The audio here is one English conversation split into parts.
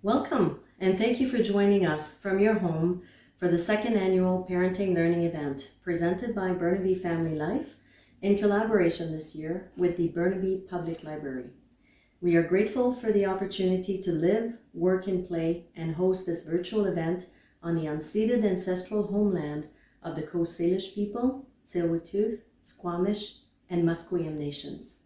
Welcome, and thank you for joining us from your home for the second annual Parenting Learning event presented by Burnaby Family Life in collaboration this year with the Burnaby Public Library. We are grateful for the opportunity to live, work, and play and host this virtual event on the unceded ancestral homeland of the Coast Salish people, Tsleil-Waututh, Squamish, and Musqueam nations.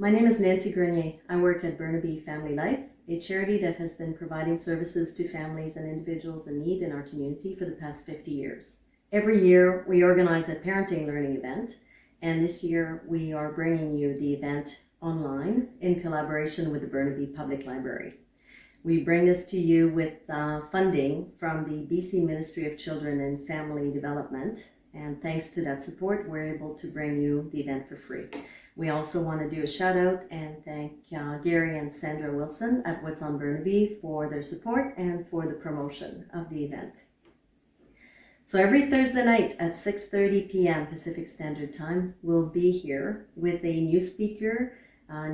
My name is Nancy Grenier. I work at Burnaby Family Life, a charity that has been providing services to families and individuals in need in our community for the past 50 years. Every year, we organize a parenting learning event, and this year we are bringing you the event online in collaboration with the Burnaby Public Library. We bring this to you with funding from the BC Ministry of Children and Family Development, and thanks to that support, we're able to bring you the event for free. We also want to do a shout out and thank Gary and Sandra Wilson at What's on Burnaby for their support and for the promotion of the event. So every Thursday night at 6:30 p.m. Pacific Standard Time, we'll be here with a new speaker,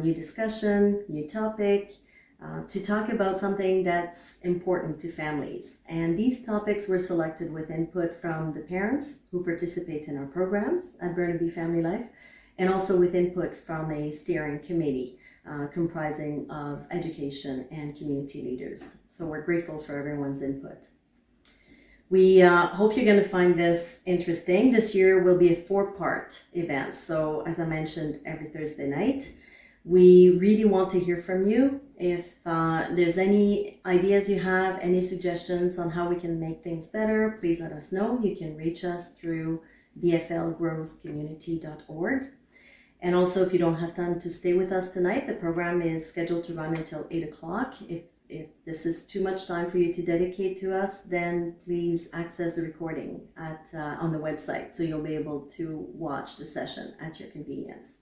new discussion, new topic, to talk about something that's important to families. And these topics were selected with input from the parents who participate in our programs at Burnaby Family Life, and also with input from a steering committee comprising of education and community leaders. So we're grateful for everyone's input. We hope you're going to find this interesting. This year will be a 4-part event. So as I mentioned, every Thursday night. We really want to hear from you. If there's any ideas you have, any suggestions on how we can make things better, please let us know. You can reach us through bflgrowscommunity.org. And also, if you don't have time to stay with us tonight, the program is scheduled to run until 8 o'clock. If this is too much time for you to dedicate to us, then please access the recording on the website, so you'll be able to watch the session at your convenience.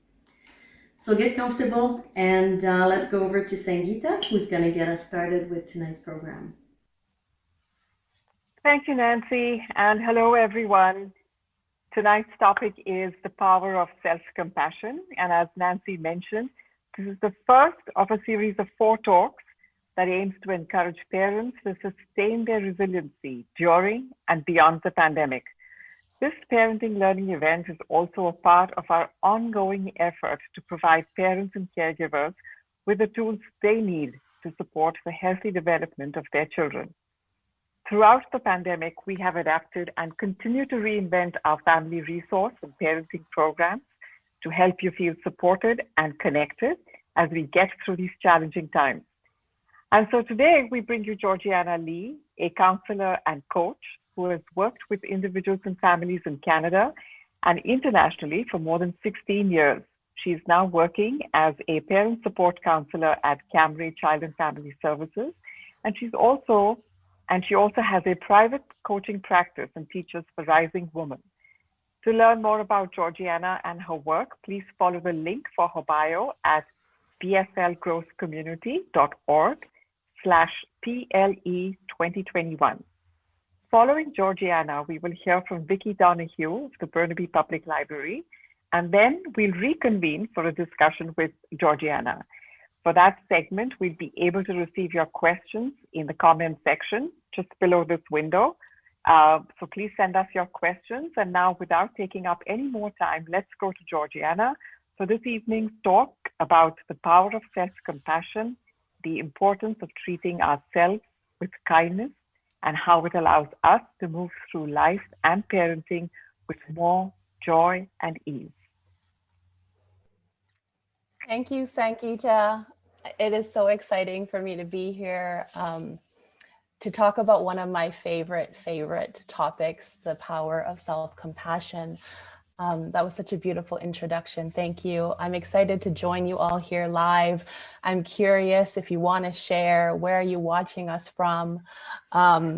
So get comfortable, and let's go over to Sangeeta, who's going to get us started with tonight's program. Thank you, Nancy, and hello, everyone. Tonight's topic is the power of self-compassion, and as Nancy mentioned, this is the first of a series of 4 talks that aims to encourage parents to sustain their resiliency during and beyond the pandemic. This parenting learning event is also a part of our ongoing effort to provide parents and caregivers with the tools they need to support the healthy development of their children. Throughout the pandemic, we have adapted and continue to reinvent our family resource and parenting programs to help you feel supported and connected as we get through these challenging times. And so today we bring you Georgianna Lee, a counselor and coach who has worked with individuals and families in Canada and internationally for more than 16 years. She is now working as a parent support counselor at Camry Child and Family Services, and she also has a private coaching practice and teaches for rising women. To learn more about Georgianna and her work, please follow the link for her bio at bflgrowscommunity.org/PLE2021. Following Georgianna, we will hear from Vicki Donahue of the Burnaby Public Library, and then we'll reconvene for a discussion with Georgianna. For that segment, we'll be able to receive your questions in the comment section just below this window. So please send us your questions. And now, without taking up any more time, let's go to Georgianna for this evening's talk about the power of self-compassion, the importance of treating ourselves with kindness, and how it allows us to move through life and parenting with more joy and ease. Thank you, Sangeeta. It is so exciting for me to be here to talk about one of my favorite topics, the power of self-compassion. That was such a beautiful introduction. Thank you. I'm excited to join you all here live. I'm curious if you want to share, where are you watching us from? As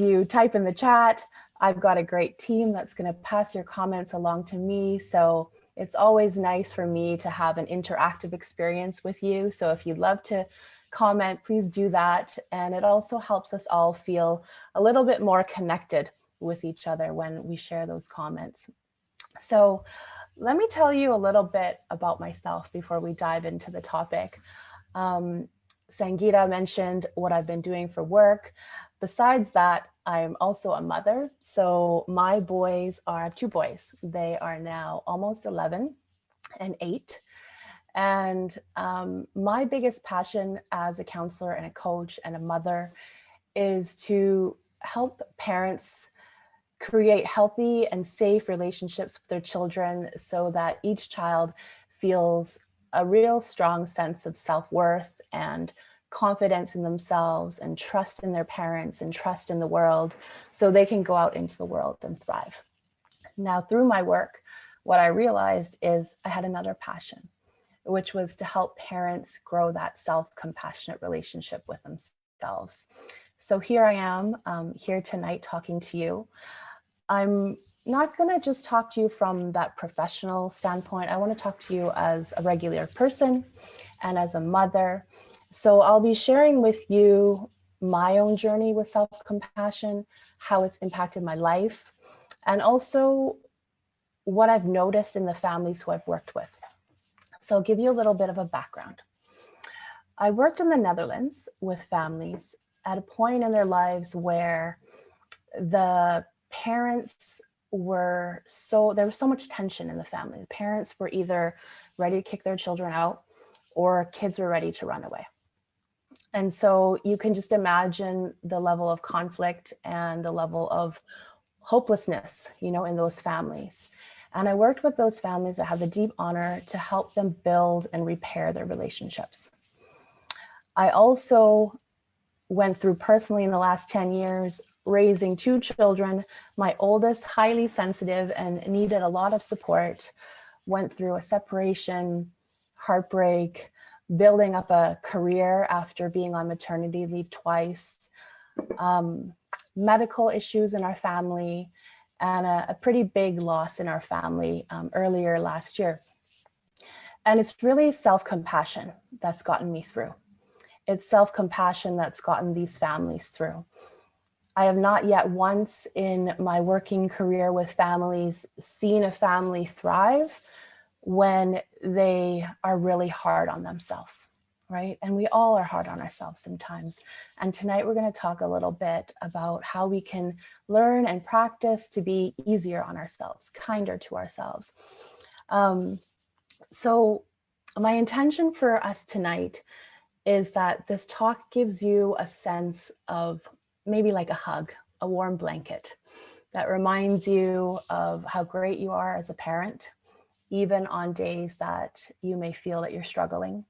you type in the chat, I've got a great team that's going to pass your comments along to me. So it's always nice for me to have an interactive experience with you. So if you'd love to comment, please do that. And it also helps us all feel a little bit more connected with each other when we share those comments. So let me tell you a little bit about myself before we dive into the topic. Sangeeta mentioned what I've been doing for work. Besides that, I'm also a mother. So my boys are 2 boys. They are now almost 11 and 8. And my biggest passion as a counselor and a coach and a mother is to help parents create healthy and safe relationships with their children so that each child feels a real strong sense of self-worth and confidence in themselves and trust in their parents and trust in the world so they can go out into the world and thrive. Now, through my work, what I realized is I had another passion, which was to help parents grow that self-compassionate relationship with themselves. So here I am, here tonight talking to you. I'm not going to just talk to you from that professional standpoint. I want to talk to you as a regular person and as a mother. So I'll be sharing with you my own journey with self-compassion, how it's impacted my life, and also what I've noticed in the families who I've worked with. So I'll give you a little bit of a background. I worked in the Netherlands with families at a point in their lives where the parents were there was so much tension in the family. The parents were either ready to kick their children out or kids were ready to run away. And so you can just imagine the level of conflict and the level of hopelessness, in those families. And I worked with those families that had the deep honor to help them build and repair their relationships. I also went through personally in the last 10 years, raising 2 children. My oldest, highly sensitive and needed a lot of support, went through a separation, heartbreak, building up a career after being on maternity leave twice, medical issues in our family, and a pretty big loss in our family earlier last year. And it's really self-compassion that's gotten me through. It's self-compassion that's gotten these families through. I have not yet once in my working career with families seen a family thrive when they are really hard on themselves, right? And we all are hard on ourselves sometimes. And tonight we're going to talk a little bit about how we can learn and practice to be easier on ourselves, kinder to ourselves. So my intention for us tonight is that this talk gives you a sense of maybe like a hug, a warm blanket that reminds you of how great you are as a parent, even on days that you may feel that you're struggling.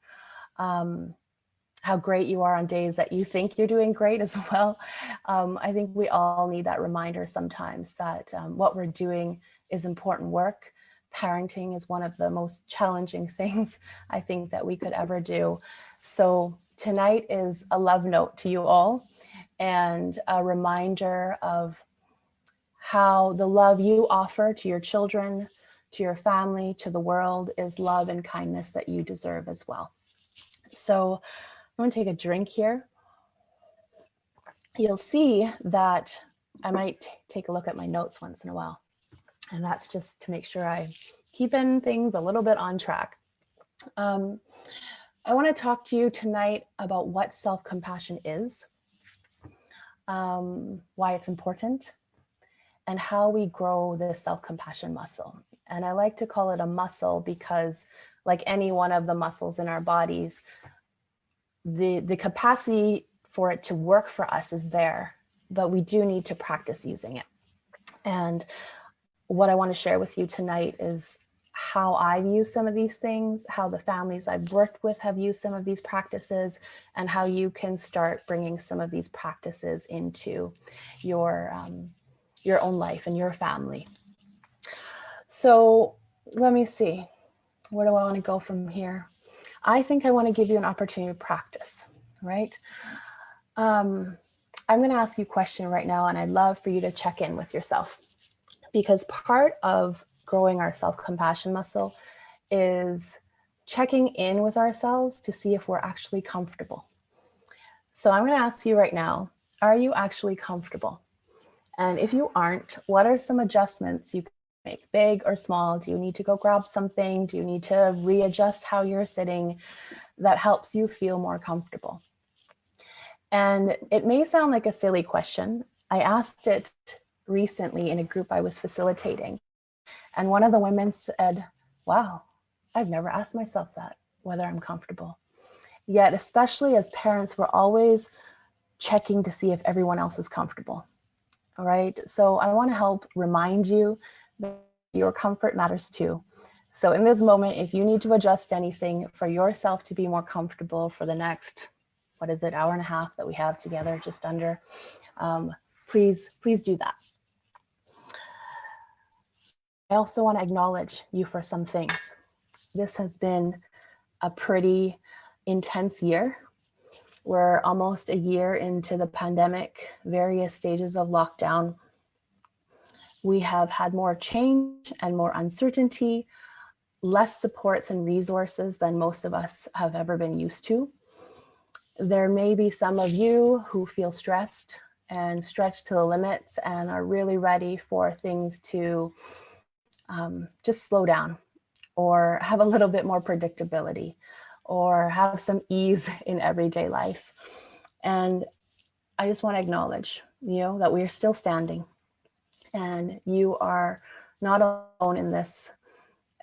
How great you are on days that you think you're doing great as well. I think we all need that reminder sometimes that what we're doing is important work. Parenting is one of the most challenging things I think that we could ever do. So tonight is a love note to you all and a reminder of how the love you offer to your children, to your family, to the world is love and kindness that you deserve as well. So I'm going to take a drink here. You'll see that I might take a look at my notes once in a while. And that's just to make sure I'm keeping things a little bit on track. I want to talk to you tonight about what self-compassion is, why it's important, and how we grow the self-compassion muscle. And I like to call it a muscle because, like any one of the muscles in our bodies, the capacity for it to work for us is there, but we do need to practice using it. And what I want to share with you tonight is how I've used some of these things, how the families I've worked with have used some of these practices, and how you can start bringing some of these practices into your own life and your family. So let me see, where do I want to go from here? I think I want to give you an opportunity to practice, right? I'm going to ask you a question right now, and I'd love for you to check in with yourself, because part of growing our self-compassion muscle is checking in with ourselves to see if we're actually comfortable. So I'm going to ask you right now, are you actually comfortable? And if you aren't, what are some adjustments you make, big or small? Do you need to go grab something? Do you need to readjust how you're sitting? That helps you feel more comfortable. And it may sound like a silly question. I asked it recently in a group I was facilitating. And one of the women said, wow, I've never asked myself that, whether I'm comfortable. Yet, especially as parents, we're always checking to see if everyone else is comfortable. All right. So I want to help remind you that your comfort matters too. So in this moment, if you need to adjust anything for yourself to be more comfortable for the next, what is it, hour and a half that we have together, just under, please do that. I also want to acknowledge you for some things. This has been a pretty intense year. We're almost a year into the pandemic, various stages of lockdown. We have had more change and more uncertainty, less supports and resources than most of us have ever been used to. There may be some of you who feel stressed and stretched to the limits and are really ready for things to just slow down or have a little bit more predictability or have some ease in everyday life. And I just want to acknowledge, that we are still standing and you are not alone in this.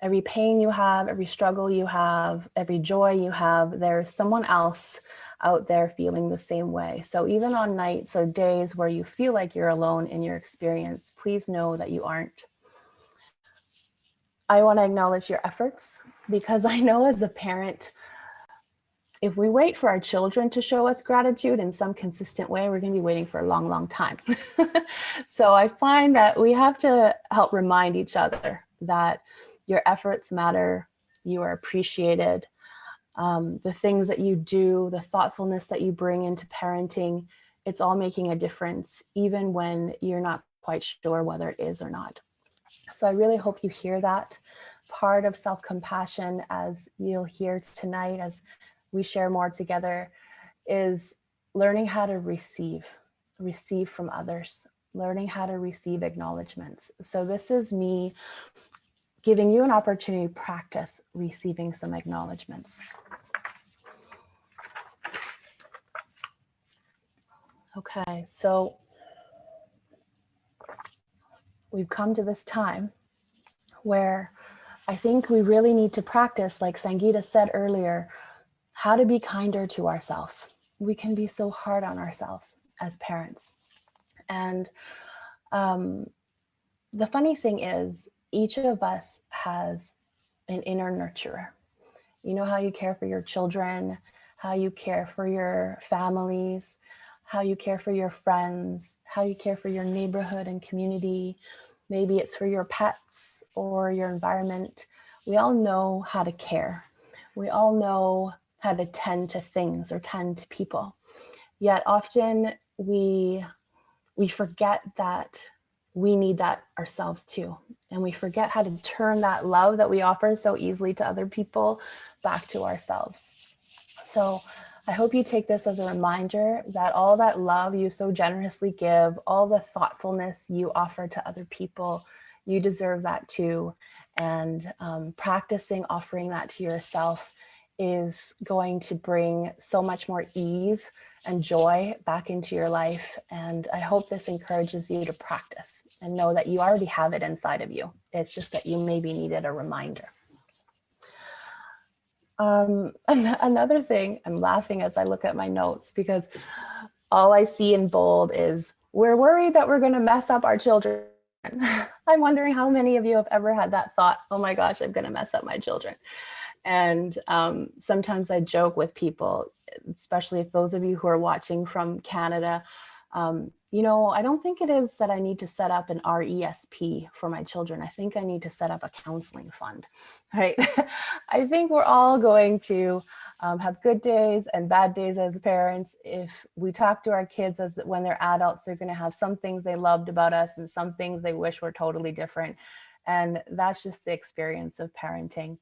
Every pain you have, every struggle you have, every joy you have, there's someone else out there feeling the same way. So even on nights or days where you feel like you're alone in your experience, please know that you aren't. I want to acknowledge your efforts because I know as a parent, if we wait for our children to show us gratitude in some consistent way, we're going to be waiting for a long, long time. So I find that we have to help remind each other that your efforts matter, you are appreciated. The things that you do, the thoughtfulness that you bring into parenting, it's all making a difference, even when you're not quite sure whether it is or not. So I really hope you hear that. Part of self-compassion, as you'll hear tonight, as we share more together, is learning how to receive from others, learning how to receive acknowledgements. So this is me giving you an opportunity to practice receiving some acknowledgements. Okay, so we've come to this time where I think we really need to practice, like Sangeeta said earlier, how to be kinder to ourselves. We can be so hard on ourselves as parents. And the funny thing is, each of us has an inner nurturer. You know how you care for your children, how you care for your families, how you care for your friends, how you care for your neighborhood and community. Maybe it's for your pets or your environment. We all know how to care. We all know how to tend to things or tend to people. Yet often we forget that we need that ourselves too. And we forget how to turn that love that we offer so easily to other people back to ourselves. So I hope you take this as a reminder that all that love you so generously give, all the thoughtfulness you offer to other people, you deserve that too. And practicing offering that to yourself is going to bring so much more ease and joy back into your life. And I hope this encourages you to practice and know that you already have it inside of you. It's just that you maybe needed a reminder. Another thing, I'm laughing as I look at my notes because all I see in bold is, we're worried that we're going to mess up our children. I'm wondering how many of you have ever had that thought, oh my gosh, I'm going to mess up my children. And sometimes I joke with people, especially if those of you who are watching from Canada, I don't think it is that I need to set up an RESP for my children. I think I need to set up a counseling fund, right? I think we're all going to have good days and bad days as parents. If we talk to our kids as when they're adults, they're going to have some things they loved about us and some things they wish were totally different. And that's just the experience of parenting.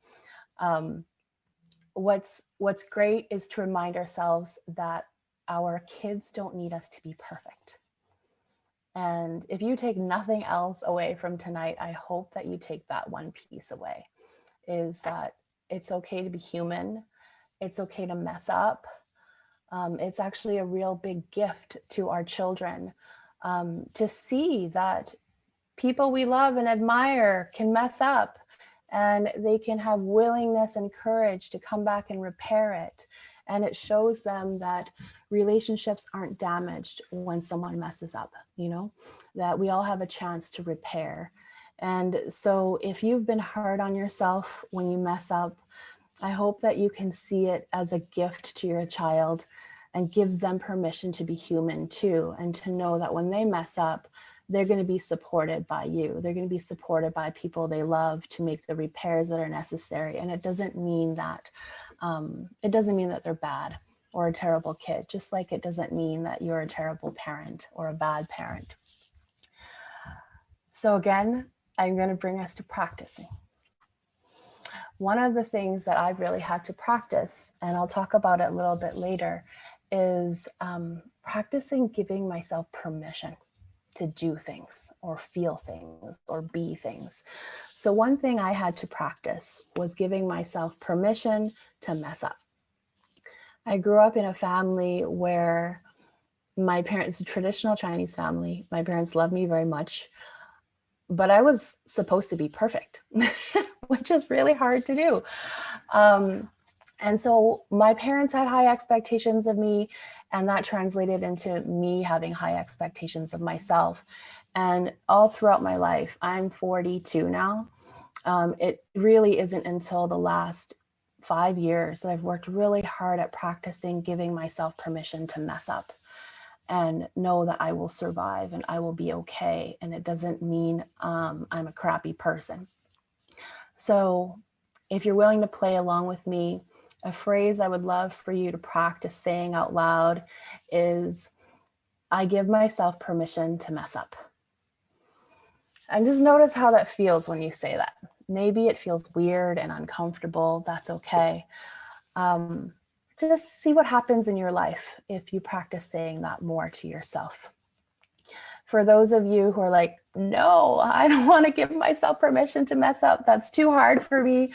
What's great is to remind ourselves that our kids don't need us to be perfect. And if you take nothing else away from tonight, I hope that you take that one piece away, is that it's okay to be human. It's okay to mess up. It's actually a real big gift to our children to see that people we love and admire can mess up, and they can have willingness and courage to come back and repair it. And it shows them that relationships aren't damaged when someone messes up, you know, that we all have a chance to repair. And so if you've been hard on yourself when you mess up, I hope that you can see it as a gift to your child and gives them permission to be human too, and to know that when they mess up, they're going to be supported by you. They're going to be supported by people they love to make the repairs that are necessary. And it doesn't mean that they're bad or a terrible kid, just like it doesn't mean that you're a terrible parent or a bad parent. So again, I'm going to bring us to practicing. One of the things that I've really had to practice, and I'll talk about it a little bit later, is practicing giving myself permission to do things or feel things or be things. So one thing I had to practice was giving myself permission to mess up. I grew up in a family where my parents, a traditional Chinese family, my parents loved me very much, but I was supposed to be perfect, which is really hard to do. And so my parents had high expectations of me, and that translated into me having high expectations of myself. And all throughout my life, I'm 42 now. It really isn't until the last 5 years that I've worked really hard at practicing giving myself permission to mess up and know that I will survive and I will be okay. And it doesn't mean I'm a crappy person. So if you're willing to play along with me, a phrase I would love for you to practice saying out loud is, I give myself permission to mess up. And just notice how that feels when you say that. Maybe it feels weird and uncomfortable. That's okay. Just see what happens in your life if you practice saying that more to yourself. For those of you who are like, no, I don't want to give myself permission to mess up. That's too hard for me.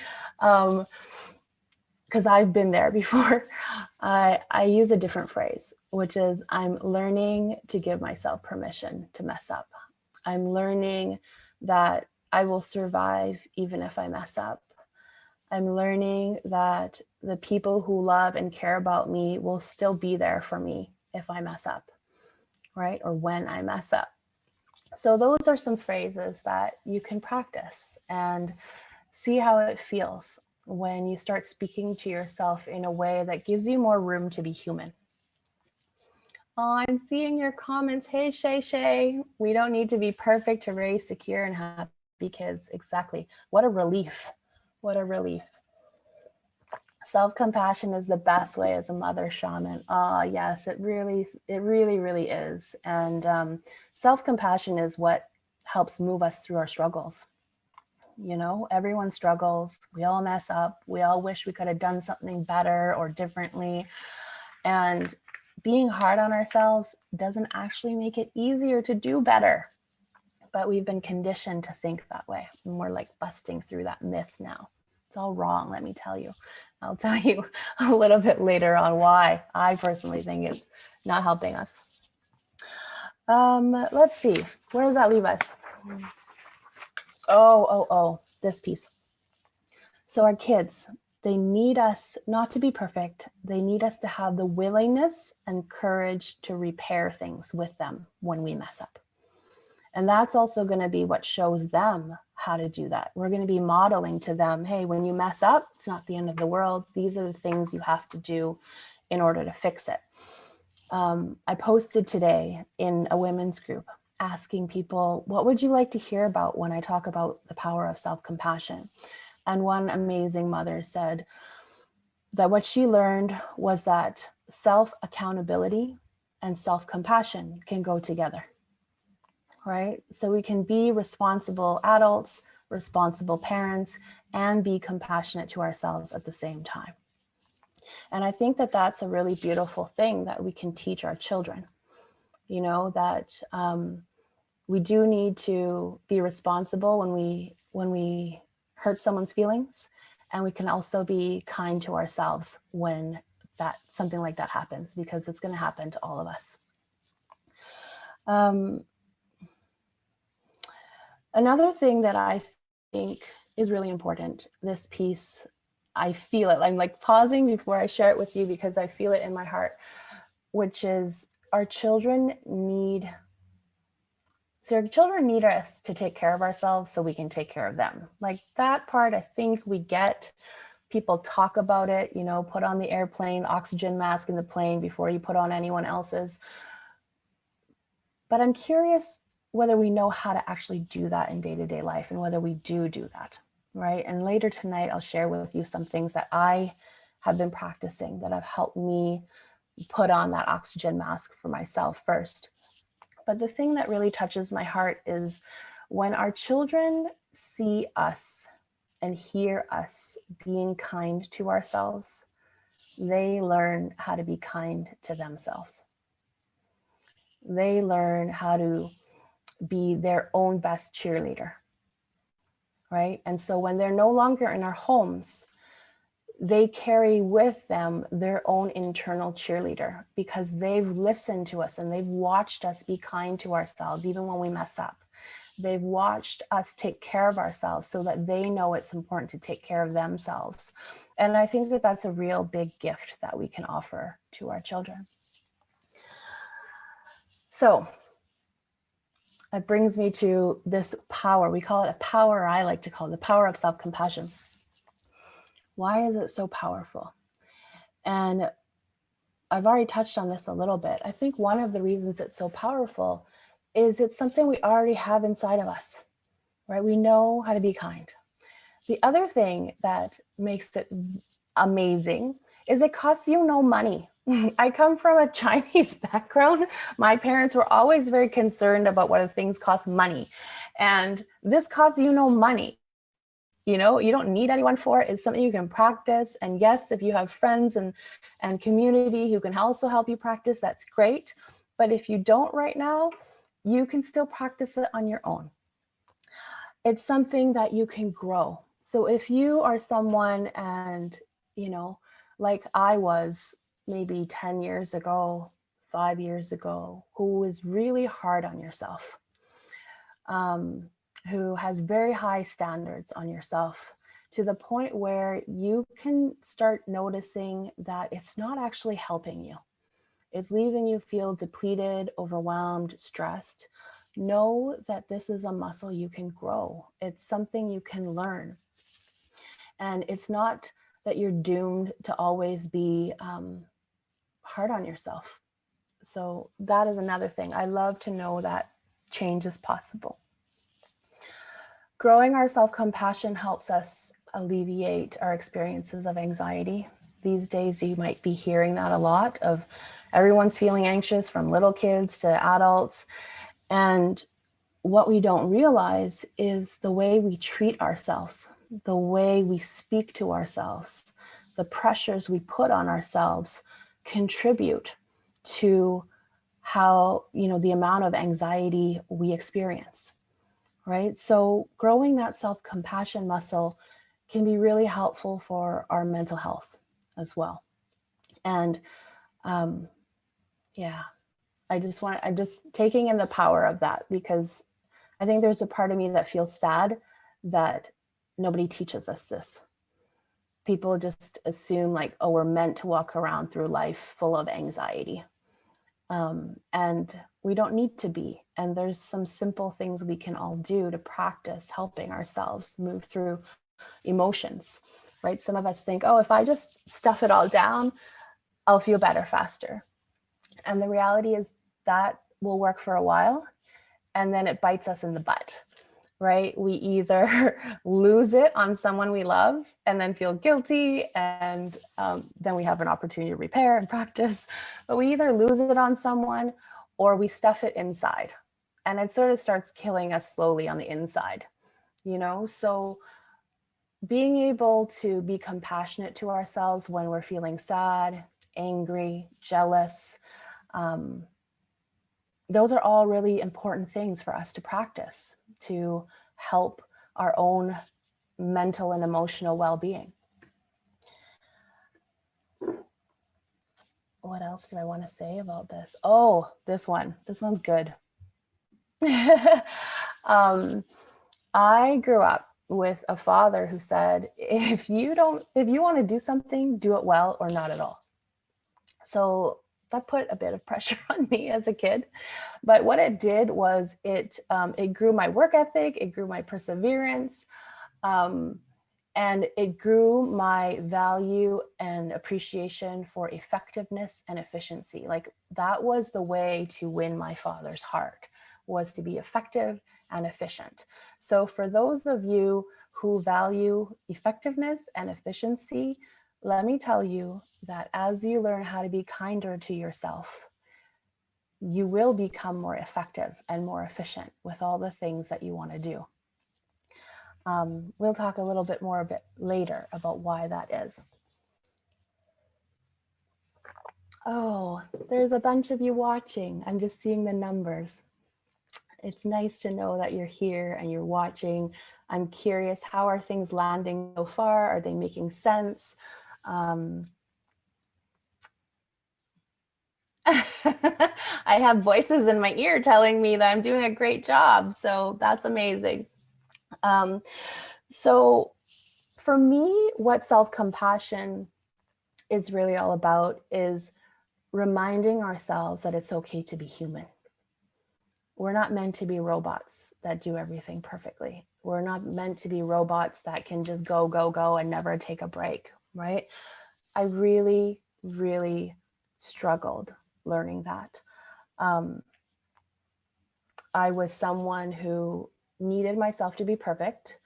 Because I've been there before. I use a different phrase, which is, I'm learning to give myself permission to mess up. I'm learning that I will survive even if I mess up. I'm learning that the people who love and care about me will still be there for me if I mess up, right? Or when I mess up. So those are some phrases that you can practice and see how it feels when you start speaking to yourself in a way that gives you more room to be human. Oh, I'm seeing your comments. Hey, Shay. We don't need to be perfect to raise secure and happy kids. Exactly. What a relief. What a relief. Self-compassion is the best way as a mother shaman. Oh, yes, it really is. And self-compassion is what helps move us through our struggles. You know, everyone struggles. We all mess up. We all wish we could have done something better or differently. And being hard on ourselves doesn't actually make it easier to do better. But we've been conditioned to think that way. And we're like busting through that myth now. It's all wrong, let me tell you. I'll tell you a little bit later on why I personally think it's not helping us. Let's see, where does that leave us? Oh, this piece. So our kids, they need us not to be perfect. They need us to have the willingness and courage to repair things with them when we mess up. And that's also going to be what shows them how to do that. We're going to be modeling to them, hey, when you mess up, it's not the end of the world. These are the things you have to do in order to fix it. I posted today in a women's group asking people, what would you like to hear about when I talk about the power of self-compassion? And one amazing mother said that what she learned was that self-accountability and self-compassion can go together. Right? So we can be responsible adults, responsible parents, and be compassionate to ourselves at the same time. And I think that that's a really beautiful thing that we can teach our children. You know, that We do need to be responsible when we hurt someone's feelings, and we can also be kind to ourselves when something like that happens, because it's going to happen to all of us. Another thing that I think is really important, this piece, I feel it. I'm like pausing before I share it with you because I feel it in my heart, which is our children need us to take care of ourselves so we can take care of them. Like that part, I think we get. People talk about it, you know, put on the airplane, oxygen mask in the plane before you put on anyone else's. But I'm curious whether we know how to actually do that in day-to-day life, and whether we do that, right? And later tonight, I'll share with you some things that I have been practicing that have helped me put on that oxygen mask for myself first. But the thing that really touches my heart is when our children see us and hear us being kind to ourselves, they learn how to be kind to themselves. They learn how to be their own best cheerleader, right? And so when they're no longer in our homes, they carry with them their own internal cheerleader, because they've listened to us and they've watched us be kind to ourselves, even when we mess up. They've watched us take care of ourselves so that they know it's important to take care of themselves. And I think that that's a real big gift that we can offer to our children. So that brings me to this power. We call it a power, I like to call it the power of self-compassion. Why is it so powerful? And I've already touched on this a little bit. I think one of the reasons it's so powerful is it's something we already have inside of us, right? We know how to be kind. The other thing that makes it amazing is it costs you no money. I come from a Chinese background. My parents were always very concerned about whether things cost money. And this costs you no money. You know, you don't need anyone for it. It's something you can practice. And yes, if you have friends and community who can also help you practice, that's great. But if you don't right now, you can still practice it on your own. It's something that you can grow. So if you are someone and, you know, like I was maybe 10 years ago, 5 years ago, who was really hard on yourself, who has very high standards on yourself, to the point where you can start noticing that it's not actually helping you. It's leaving you feel depleted, overwhelmed, stressed. Know that this is a muscle you can grow. It's something you can learn. And it's not that you're doomed to always be hard on yourself. So that is another thing. I love to know that change is possible. Growing our self-compassion helps us alleviate our experiences of anxiety. These days, you might be hearing that a lot, of everyone's feeling anxious, from little kids to adults. And what we don't realize is the way we treat ourselves, the way we speak to ourselves, the pressures we put on ourselves contribute to how, you know, the amount of anxiety we experience, right? So growing that self-compassion muscle can be really helpful for our mental health as well. And yeah, I'm just taking in the power of that, because I think there's a part of me that feels sad that nobody teaches us this. People just assume like, oh, we're meant to walk around through life full of anxiety. And we don't need to be. And there's some simple things we can all do to practice helping ourselves move through emotions, right? Some of us think, oh, if I just stuff it all down, I'll feel better faster. And the reality is that will work for a while, and then it bites us in the butt, right? We either lose it on someone we love and then feel guilty, and then we have an opportunity to repair and practice, but we either lose it on someone or we stuff it inside, and it sort of starts killing us slowly on the inside, you know? So being able to be compassionate to ourselves when we're feeling sad, angry, jealous, those are all really important things for us to practice to help our own mental and emotional well-being. What else do I want to say about this? Oh, this one's good. I grew up with a father who said, if you want to do something, do it well or not at all. So that put a bit of pressure on me as a kid. But what it did was it grew my work ethic, it grew my perseverance, and it grew my value and appreciation for effectiveness and efficiency. Like that was the way to win my father's heart, was to be effective and efficient. So for those of you who value effectiveness and efficiency, let me tell you that as you learn how to be kinder to yourself, you will become more effective and more efficient with all the things that you want to do. We'll talk a little bit more a bit later about why that is. Oh, there's a bunch of you watching. I'm just seeing the numbers. It's nice to know that you're here and you're watching. I'm curious, how are things landing so far? Are they making sense? I have voices in my ear telling me that I'm doing a great job. So that's amazing. So for me, what self-compassion is really all about is reminding ourselves that it's okay to be human. We're not meant to be robots that do everything perfectly. We're not meant to be robots that can just go, go, go and never take a break, right? I really, really struggled learning that. I was someone who needed myself to be perfect,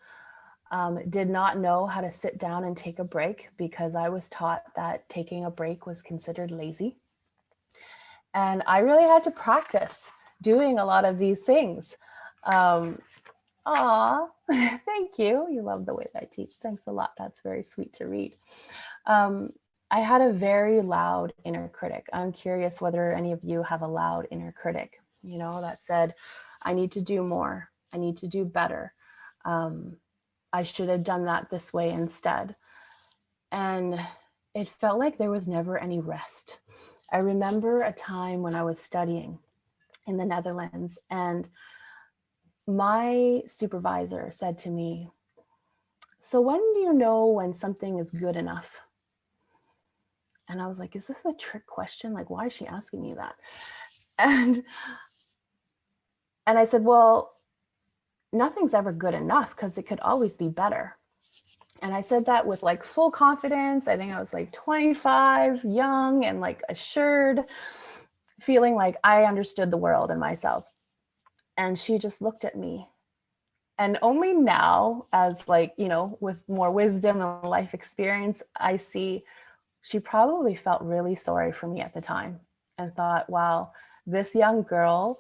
did not know how to sit down and take a break because I was taught that taking a break was considered lazy. And I really had to practice doing a lot of these things. Aw, thank you. You love the way that I teach. Thanks a lot. That's very sweet to read. I had a very loud inner critic. I'm curious whether any of you have a loud inner critic, you know, that said, I need to do more. I need to do better. I should have done that this way instead. And it felt like there was never any rest. I remember a time when I was studying in the Netherlands, and my supervisor said to me, so when do you know when something is good enough? And I was like, is this a trick question? Like, why is she asking me that? And I said, well, nothing's ever good enough because it could always be better. And I said that with like full confidence. I think I was like 25, young and like assured, feeling like I understood the world and myself. And she just looked at me. And only now, as like, you know, with more wisdom and life experience, I see she probably felt really sorry for me at the time and thought, wow, this young girl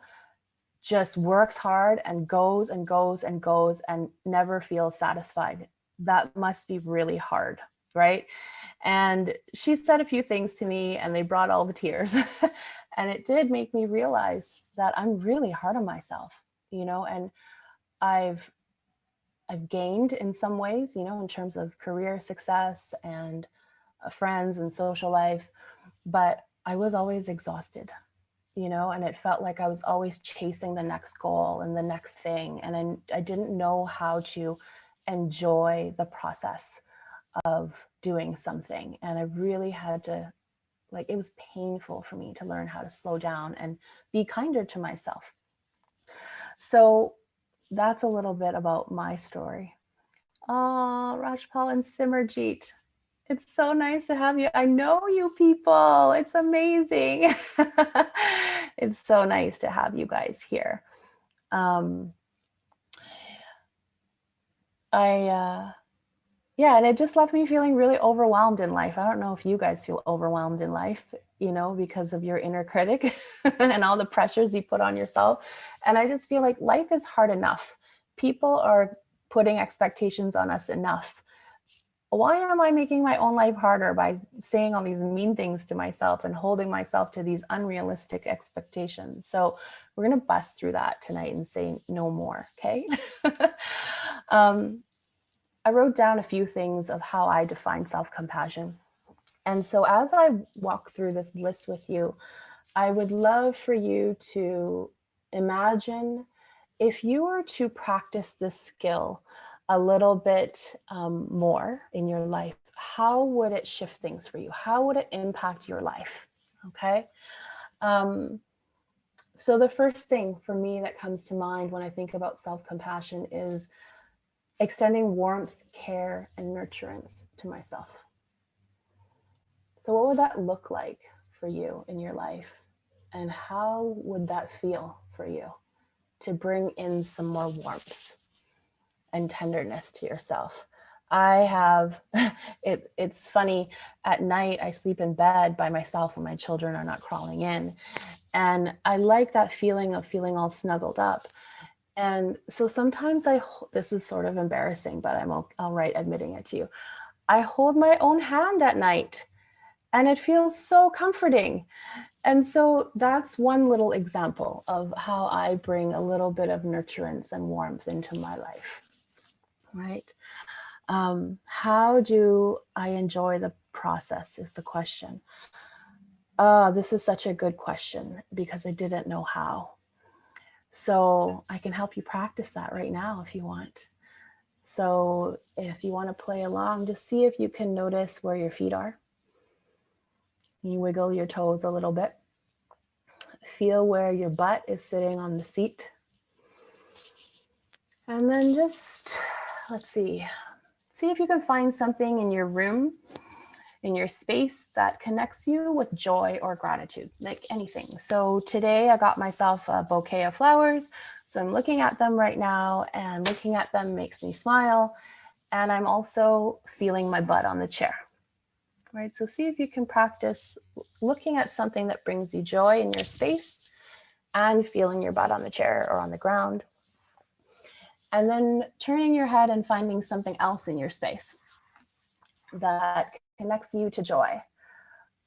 just works hard and goes and goes and goes and never feels satisfied. That must be really hard, right? And she said a few things to me and they brought all the tears. And it did make me realize that I'm really hard on myself, you know, and I've gained in some ways, you know, in terms of career success and friends and social life, but I was always exhausted, you know, and it felt like I was always chasing the next goal and the next thing. And I didn't know how to enjoy the process of doing something. And I really had to, like, it was painful for me to learn how to slow down and be kinder to myself. So that's a little bit about my story. Oh, Rajpal and Simmerjeet. It's so nice to have you. I know you people. It's amazing. It's so nice to have you guys here. Yeah, and it just left me feeling really overwhelmed in life. I don't know if you guys feel overwhelmed in life, you know, because of your inner critic and all the pressures you put on yourself. And I just feel like life is hard enough. People are putting expectations on us enough. why am I making my own life harder by saying all these mean things to myself and holding myself to these unrealistic expectations? So we're going to bust through that tonight and say no more. Okay. I wrote down a few things of how I define self-compassion. And so as I walk through this list with you, I would love for you to imagine if you were to practice this skill a little bit more in your life, how would it shift things for you? How would it impact your life? Okay. So the first thing for me that comes to mind when I think about self-compassion is extending warmth, care, and nurturance to myself. So what would that look like for you in your life? And how would that feel for you to bring in some more warmth and tenderness to yourself? I have, it's funny, at night I sleep in bed by myself when my children are not crawling in. And I like that feeling of feeling all snuggled up. And so sometimes this is sort of embarrassing, but I'm all right admitting it to you. I hold my own hand at night and it feels so comforting. And so that's one little example of how I bring a little bit of nurturance and warmth into my life, right? How do I enjoy the process is the question. This is such a good question because I didn't know how. So I can help you practice that right now if you want. So if you want to play along, just see if you can notice where your feet are. You wiggle your toes a little bit. Feel where your butt is sitting on the seat. And then just, let's see if you can find something in your room, in your space that connects you with joy or gratitude, like anything. So today I got myself a bouquet of flowers. So I'm looking at them right now, and looking at them makes me smile. And I'm also feeling my butt on the chair, right? So see if you can practice looking at something that brings you joy in your space and feeling your butt on the chair or on the ground. And then turning your head and finding something else in your space that connects you to joy.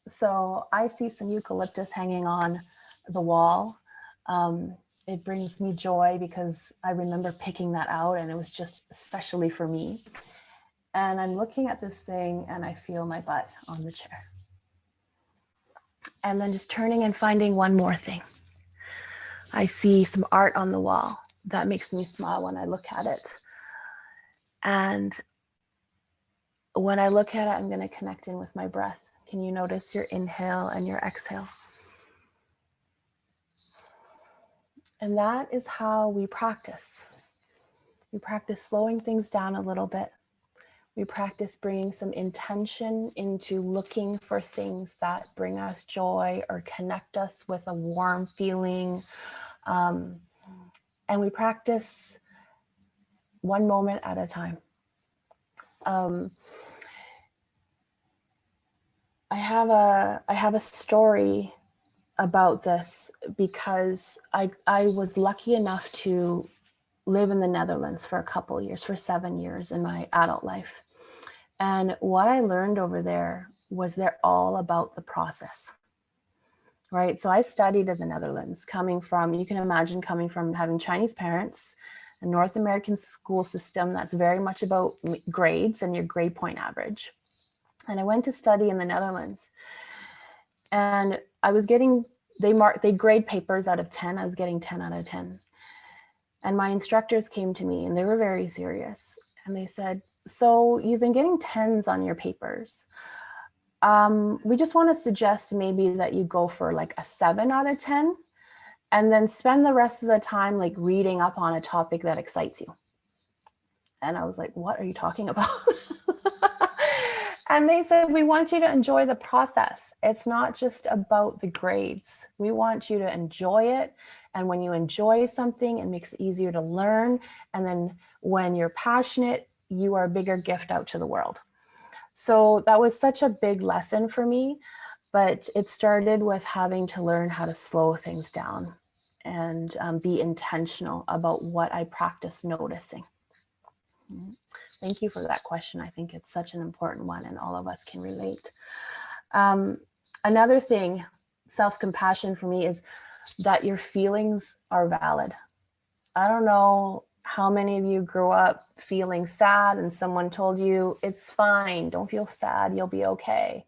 So I see some eucalyptus hanging on the wall. It brings me joy because I remember picking that out and it was just especially for me. And I'm looking at this thing and I feel my butt on the chair. And then just turning and finding one more thing. I see some art on the wall that makes me smile when I look at it. And when I look at it, I'm going to connect in with my breath. Can you notice your inhale and your exhale? And that is how we practice. We practice slowing things down a little bit. We practice bringing some intention into looking for things that bring us joy or connect us with a warm feeling. And we practice one moment at a time. I have a story about this because I was lucky enough to live in the Netherlands for a couple of years, for 7 years in my adult life. And what I learned over there was they're all about the process, right? So I studied in the Netherlands, coming from, you can imagine coming from having Chinese parents, a North American school system that's very much about grades and your grade point average. And I went to study in the Netherlands, and I was getting, they grade papers out of 10. I was getting 10 out of 10. And my instructors came to me and they were very serious. And they said, so you've been getting 10s on your papers. We just want to suggest maybe that you go for like a 7 out of 10 and then spend the rest of the time like reading up on a topic that excites you. And I was like, what are you talking about? And they said, we want you to enjoy the process. It's not just about the grades. We want you to enjoy it. And when you enjoy something, it makes it easier to learn. And then when you're passionate, you are a bigger gift out to the world. So that was such a big lesson for me, but it started with having to learn how to slow things down and be intentional about what I practice noticing. Thank you for that question. I think it's such an important one and all of us can relate. Another thing, self-compassion for me is that your feelings are valid. I don't know how many of you grew up feeling sad and someone told you, it's fine, don't feel sad, you'll be okay.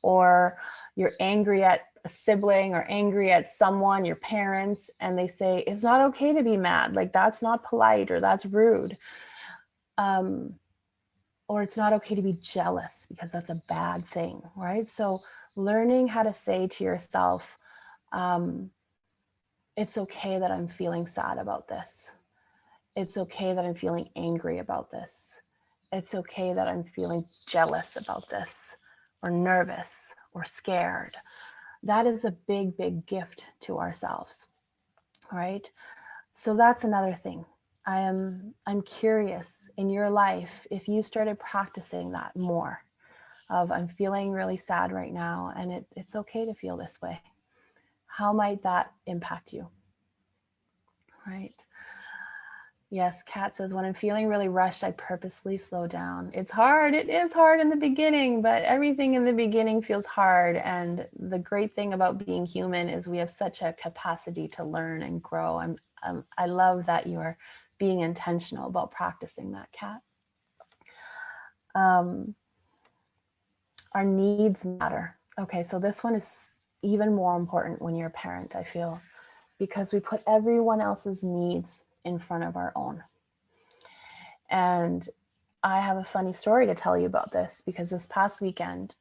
Or you're angry at a sibling or angry at someone, your parents, and they say, it's not okay to be mad, like that's not polite or that's rude. Or it's not okay to be jealous because that's a bad thing, right? So learning how to say to yourself, it's okay that I'm feeling sad about this. It's okay that I'm feeling angry about this. It's okay that I'm feeling jealous about this, or nervous, or scared. That is a big, big gift to ourselves, right? So that's another thing. I'm curious in your life if you started practicing that more of I'm feeling really sad right now and it's okay to feel this way. How might that impact you? Right? Yes, Kat says, when I'm feeling really rushed, I purposely slow down. It's hard. It is hard in the beginning, but everything in the beginning feels hard. And the great thing about being human is we have such a capacity to learn and grow. I love that you're being intentional about practicing that, Kat. Our needs matter. Okay, so this one is even more important when you're a parent, I feel, because we put everyone else's needs in front of our own. And I have a funny story to tell you about this because this past weekend,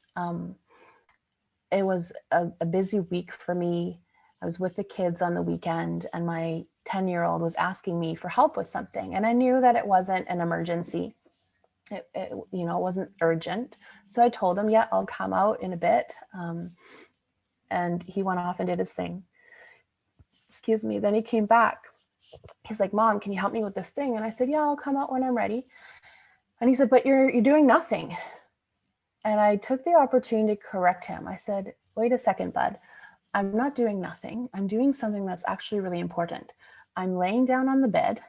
it was a busy week for me. I was with the kids on the weekend and my 10-year-old was asking me for help with something. And I knew that it wasn't an emergency. It wasn't urgent. So I told him, yeah, I'll come out in a bit. And he went off and did his thing. Excuse me. Then he came back. He's like, Mom, can you help me with this thing? And I said, yeah, I'll come out when I'm ready. And he said, but you're doing nothing. And I took the opportunity to correct him. I said, wait a second, bud. I'm not doing nothing. I'm doing something that's actually really important. I'm laying down on the bed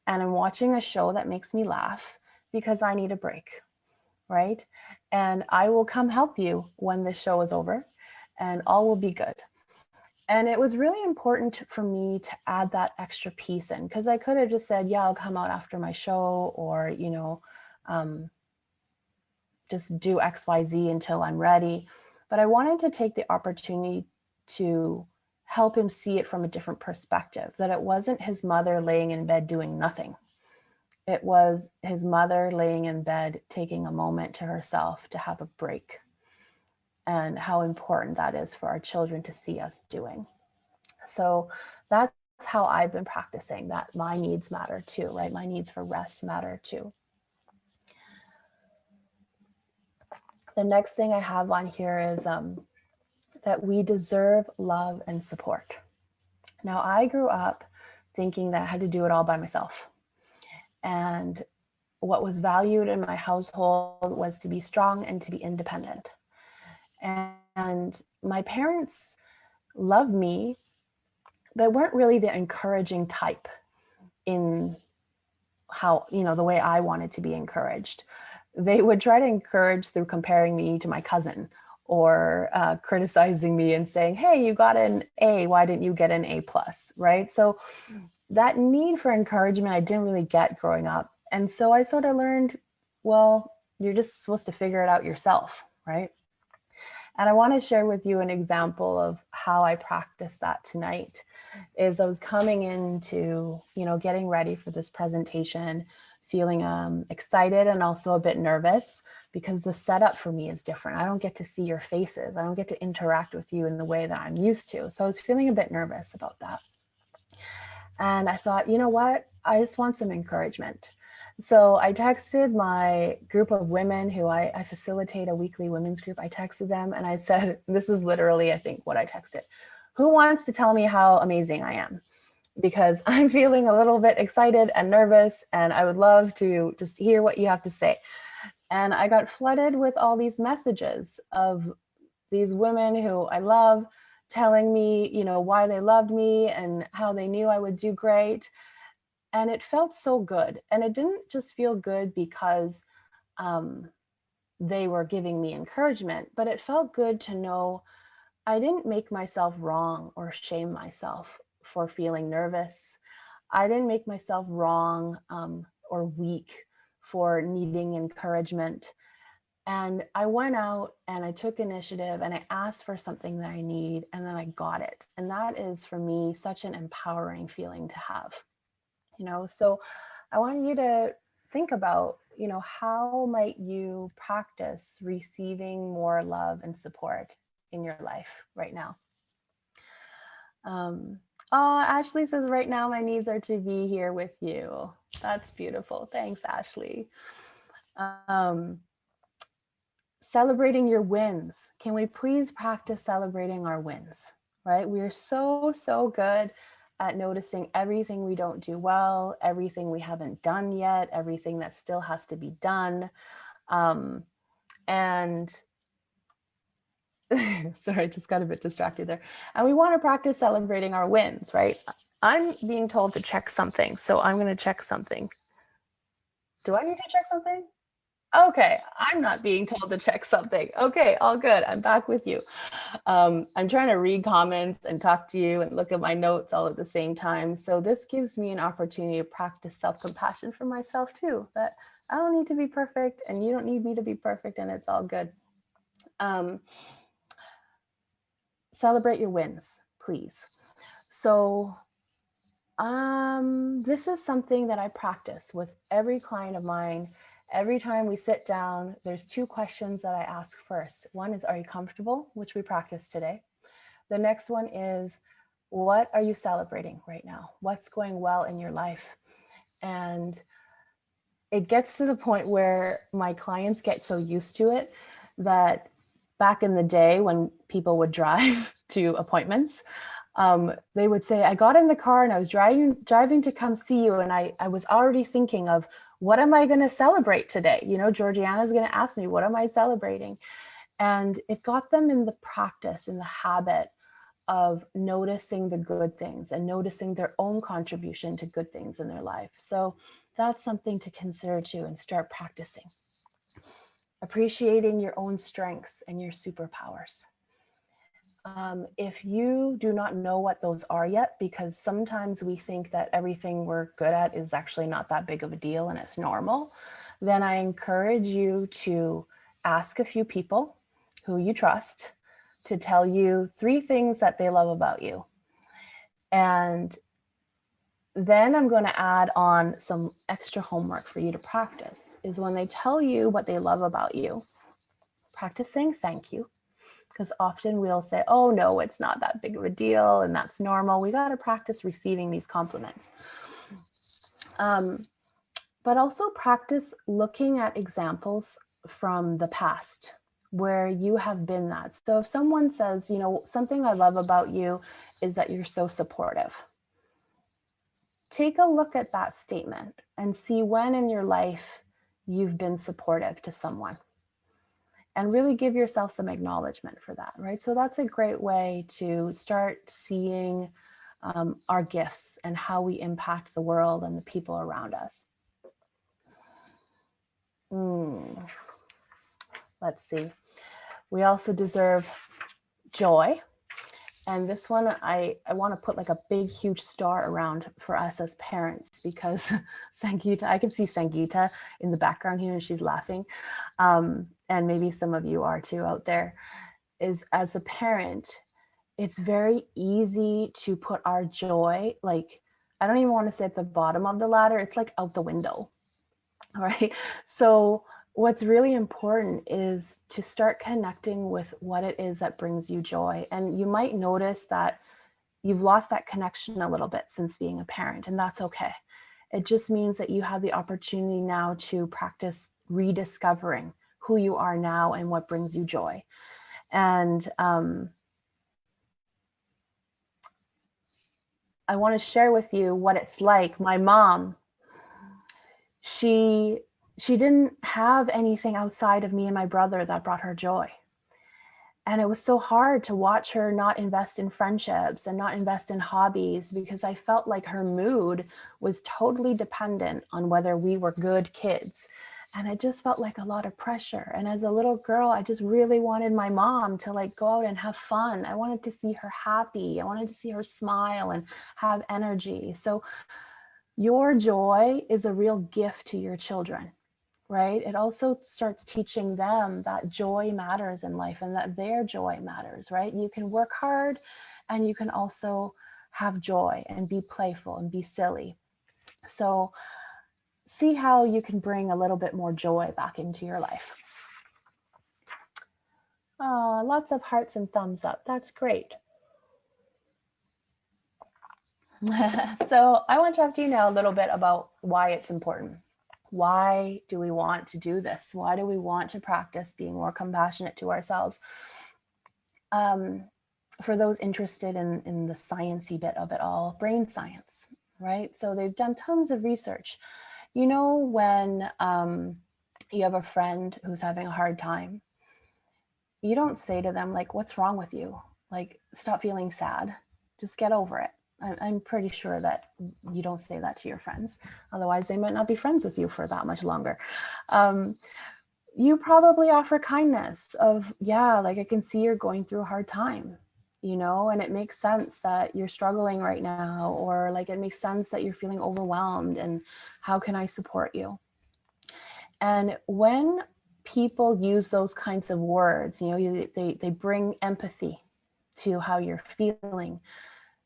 and I'm watching a show that makes me laugh because I need a break, right? And I will come help you when the show is over and all will be good. And it was really important for me to add that extra piece in because I could have just said, yeah, I'll come out after my show or, just do XYZ until I'm ready. But I wanted to take the opportunity to help him see it from a different perspective, that it wasn't his mother laying in bed doing nothing. It was his mother laying in bed, taking a moment to herself to have a break, and how important that is for our children to see us doing. So that's how I've been practicing that my needs matter too, right? My needs for rest matter too. The next thing I have on here is that we deserve love and support. Now, I grew up thinking that I had to do it all by myself. And what was valued in my household was to be strong and to be independent. And my parents loved me, but weren't really the encouraging type in how, the way I wanted to be encouraged. They would try to encourage through comparing me to my cousin or criticizing me and saying, hey, you got an A, why didn't you get an A+, right? So that need for encouragement I didn't really get growing up. And so I sort of learned, well, you're just supposed to figure it out yourself, right? And I want to share with you an example of how I practiced that tonight. Is I was coming into, getting ready for this presentation, feeling excited and also a bit nervous because the setup for me is different. I don't get to see your faces. I don't get to interact with you in the way that I'm used to. So I was feeling a bit nervous about that. And I thought, you know what? I just want some encouragement. So I texted my group of women who I facilitate a weekly women's group. I texted them and I said, this is literally, I think, what I texted. Who wants to tell me how amazing I am? Because I'm feeling a little bit excited and nervous and I would love to just hear what you have to say. And I got flooded with all these messages of these women who I love telling me, why they loved me and how they knew I would do great. And it felt so good. And it didn't just feel good because they were giving me encouragement, but it felt good to know I didn't make myself wrong or shame myself for feeling nervous. I didn't make myself wrong or weak for needing encouragement. And I went out and I took initiative and I asked for something that I need, and then I got it. And that is for me such an empowering feeling to have, So I want you to think about, how might you practice receiving more love and support in your life right now? Oh, Ashley says, right now my needs are to be here with you. That's beautiful. Thanks, Ashley. Celebrating your wins. Can we please practice celebrating our wins, right? We are so, so good at noticing everything we don't do well, everything we haven't done yet, everything that still has to be done. And sorry, I just got a bit distracted there. And we want to practice celebrating our wins, right? I'm being told to check something, so I'm going to check something. Do I need to check something? Okay, I'm not being told to check something. Okay, all good. I'm back with you. I'm trying to read comments and talk to you and look at my notes all at the same time. So this gives me an opportunity to practice self-compassion for myself too, that I don't need to be perfect and you don't need me to be perfect, and it's all good. Celebrate your wins, please. So this is something that I practice with every client of mine. Every time we sit down, there's two questions that I ask first. One is, are you comfortable? Which we practice today. The next one is, what are you celebrating right now? What's going well in your life? And it gets to the point where my clients get so used to it that back in the day when people would drive to appointments, they would say, I got in the car and I was driving to come see you. And I was already thinking of, what am I going to celebrate today? Georgianna is going to ask me, what am I celebrating? And it got them in the practice, in the habit of noticing the good things and noticing their own contribution to good things in their life. So that's something to consider too, and start practicing. Appreciating your own strengths and your superpowers. If you do not know what those are yet, because sometimes we think that everything we're good at is actually not that big of a deal and it's normal, then I encourage you to ask a few people who you trust to tell you 3 things that they love about you. And then I'm going to add on some extra homework for you to practice, is when they tell you what they love about you, practice saying thank you. Because often we'll say, oh no, it's not that big of a deal and that's normal. We got to practice receiving these compliments. But also practice looking at examples from the past where you have been that. So if someone says, something I love about you is that you're so supportive. Take a look at that statement and see when in your life you've been supportive to someone. And really give yourself some acknowledgement for that, right? So that's a great way to start seeing our gifts and how we impact the world and the people around us. Let's see. We also deserve joy. And this one, I want to put like a big, huge star around for us as parents, because Sangeeta, I can see Sangeeta in the background here and she's laughing. And maybe some of you are too out there, is as a parent, it's very easy to put our joy, like, I don't even want to say at the bottom of the ladder, it's like out the window, all right? So what's really important is to start connecting with what it is that brings you joy. And you might notice that you've lost that connection a little bit since being a parent, and that's okay. It just means that you have the opportunity now to practice rediscovering who you are now and what brings you joy. And I want to share with you what it's like. My mom, she didn't have anything outside of me and my brother that brought her joy. And it was so hard to watch her not invest in friendships and not invest in hobbies, because I felt like her mood was totally dependent on whether we were good kids. And it just felt like a lot of pressure. And as a little girl, I just really wanted my mom to like go out and have fun. I wanted to see her happy. I wanted to see her smile and have energy. So your joy is a real gift to your children, right? It also starts teaching them that joy matters in life and that their joy matters, right? You can work hard and you can also have joy and be playful and be silly. So see how you can bring a little bit more joy back into your life. Oh, lots of hearts and thumbs up. That's great. So I want to talk to you now a little bit about why it's important. Why do we want to do this? Why do we want to practice being more compassionate to ourselves? For those interested in the sciencey bit of it all, brain science, right? So they've done tons of research. You know, when you have a friend who's having a hard time, you don't say to them, like, what's wrong with you? Like, stop feeling sad. Just get over it. I'm pretty sure that you don't say that to your friends. Otherwise, they might not be friends with you for that much longer. You probably offer kindness of, yeah, like I can see you're going through a hard time, you know, and it makes sense that you're struggling right now, or like it makes sense that you're feeling overwhelmed and how can I support you? And when people use those kinds of words, you know, they bring empathy to how you're feeling.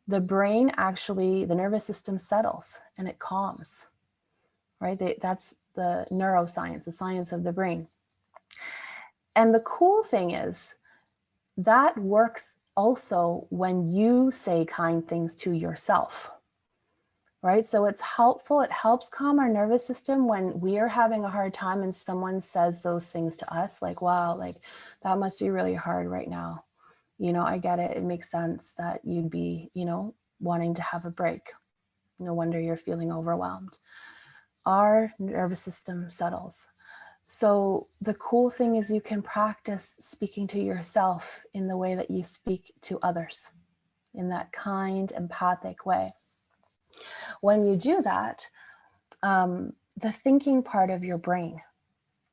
The brain actually, the nervous system settles and it calms, right? That's the neuroscience, the science of the brain. And the cool thing is that works also when you say kind things to yourself, right? So it's helpful. It helps calm our nervous system when we are having a hard time and someone says those things to us, like, wow, like that must be really hard right now. You know, I get it. It makes sense that you'd be, you know, wanting to have a break. No wonder you're feeling overwhelmed. Our nervous system settles. So the cool thing is you can practice speaking to yourself in the way that you speak to others, in that kind, empathic way. When you do that, the thinking part of your brain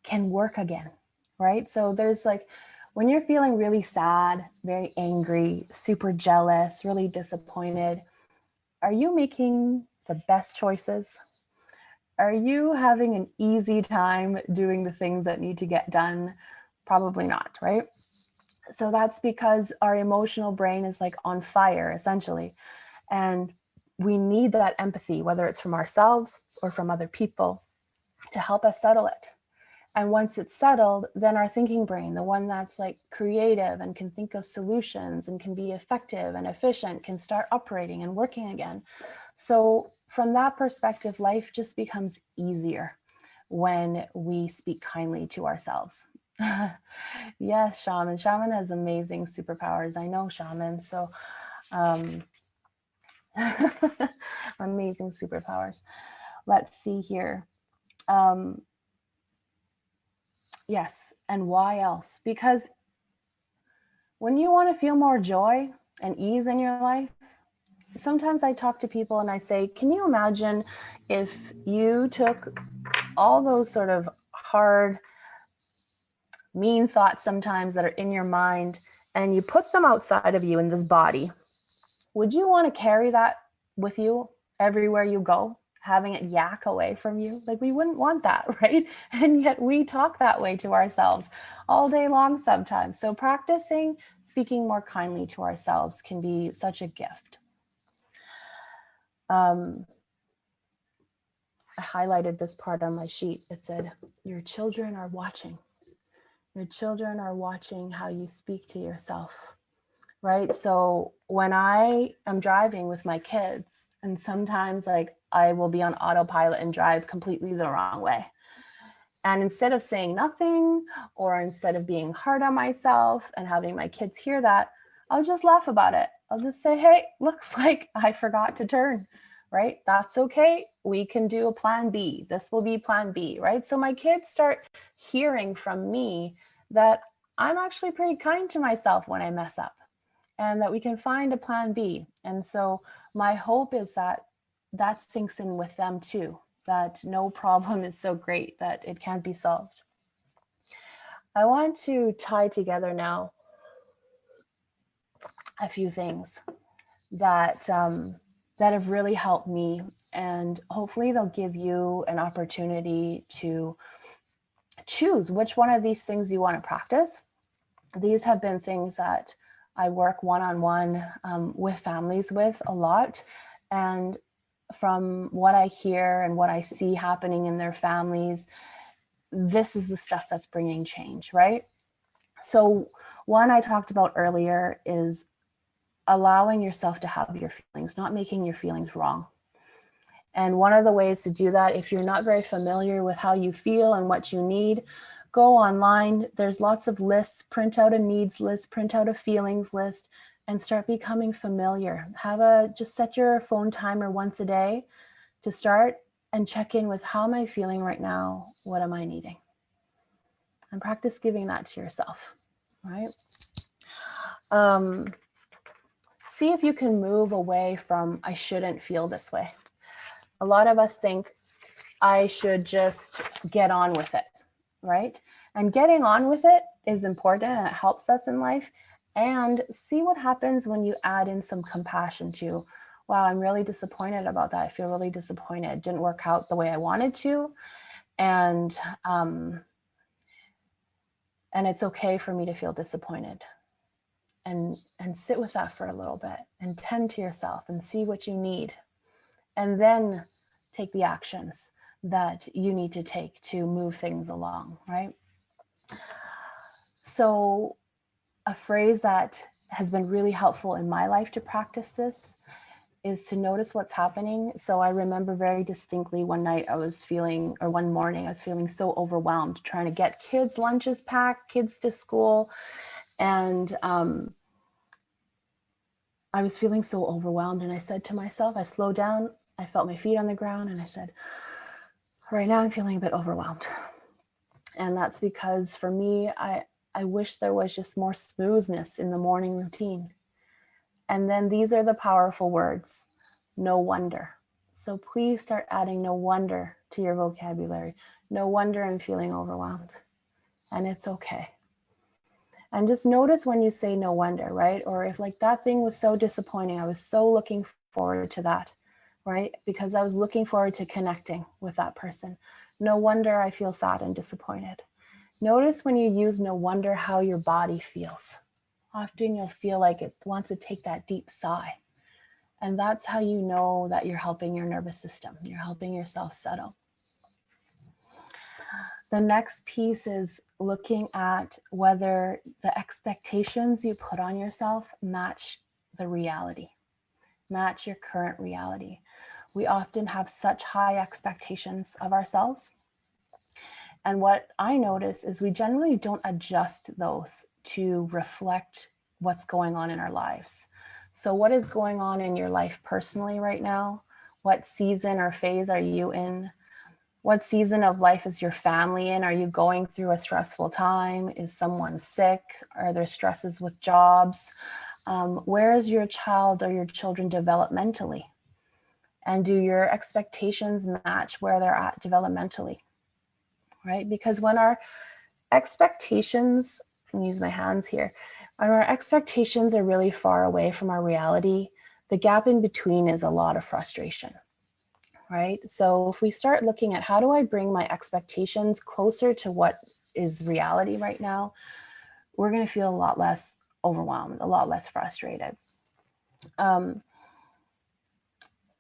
can work again, right? So there's like, when you're feeling really sad, very angry, super jealous, really disappointed, are you making the best choices? Are you having an easy time doing the things that need to get done? Probably not, right? So that's because our emotional brain is like on fire, essentially. And we need that empathy, whether it's from ourselves or from other people, to help us settle it. And once it's settled, then our thinking brain, the one that's like creative and can think of solutions and can be effective and efficient, can start operating and working again. So from that perspective, life just becomes easier when we speak kindly to ourselves. Yes, Shaman. Shaman has amazing superpowers. I know Shaman. So amazing superpowers. Let's see here. Yes, and why else? Because when you want to feel more joy and ease in your life, sometimes I talk to people and I say, can you imagine if you took all those sort of hard, mean thoughts sometimes that are in your mind and you put them outside of you in this body? Would you want to carry that with you everywhere you go, having it yak away from you? Like, we wouldn't want that, right? And yet we talk that way to ourselves all day long sometimes. So practicing speaking more kindly to ourselves can be such a gift. I highlighted this part on my sheet. It said, your children are watching. Your children are watching how you speak to yourself, right? So when I am driving with my kids, and sometimes like I will be on autopilot and drive completely the wrong way. And instead of saying nothing, or instead of being hard on myself and having my kids hear that, I'll just laugh about it. I'll just say, hey, looks like I forgot to turn, right? That's okay. We can do a plan B. This will be plan B, right? So my kids start hearing from me that I'm actually pretty kind to myself when I mess up, and that we can find a plan B. And so my hope is that that sinks in with them too, that no problem is so great that it can't be solved. I want to tie together now a few things that that have really helped me, and hopefully they'll give you an opportunity to choose which one of these things you want to practice. These have been things that I work one-on-one with families with a lot, and from what I hear and what I see happening in their families, this is the stuff that's bringing change, right? So one I talked about earlier is allowing yourself to have your feelings, not making your feelings wrong. And one of the ways to do that, if you're not very familiar with how you feel and what you need, go online. There's lots of lists. Print out a needs list, print out a feelings list, and start becoming familiar. Just set your phone timer once a day to start and check in with, how am I feeling right now? What am I needing? And practice giving that to yourself, right? See if you can move away from, I shouldn't feel this way. A lot of us think, I should just get on with it, right? And getting on with it is important, and it helps us in life. And see what happens when you add in some compassion to, wow, I'm really disappointed about that. I feel really disappointed. It didn't work out the way I wanted to. And it's okay for me to feel disappointed. And sit with that for a little bit and tend to yourself and see what you need. And then take the actions that you need to take to move things along, right? So a phrase that has been really helpful in my life to practice this is to notice what's happening. So I remember very distinctly one morning I was feeling so overwhelmed, trying to get kids' lunches packed, kids to school. And I was feeling so overwhelmed, and I said to myself, I slowed down, I felt my feet on the ground, and I said, right now I'm feeling a bit overwhelmed. And that's because for me, I wish there was just more smoothness in the morning routine. And then these are the powerful words, no wonder. So please start adding no wonder to your vocabulary. No wonder I'm feeling overwhelmed. And it's okay. And just notice when you say no wonder, right? Or if like that thing was so disappointing, I was so looking forward to that, right? Because I was looking forward to connecting with that person. No wonder I feel sad and disappointed. Notice when you use no wonder how your body feels. Often you'll feel like it wants to take that deep sigh. And that's how you know that you're helping your nervous system. You're helping yourself settle. The next piece is looking at whether the expectations you put on yourself match the reality, match your current reality. We often have such high expectations of ourselves. And what I notice is we generally don't adjust those to reflect what's going on in our lives. So what is going on in your life personally right now? What season or phase are you in? What season of life is your family in? Are you going through a stressful time? Is someone sick? Are there stresses with jobs? Where is your child or your children developmentally? And do your expectations match where they're at developmentally? Right? Because when our expectations, I'm gonna use my hands here, when our expectations are really far away from our reality, the gap in between is a lot of frustration. Right? So if we start looking at how do I bring my expectations closer to what is reality right now, we're going to feel a lot less overwhelmed, a lot less frustrated.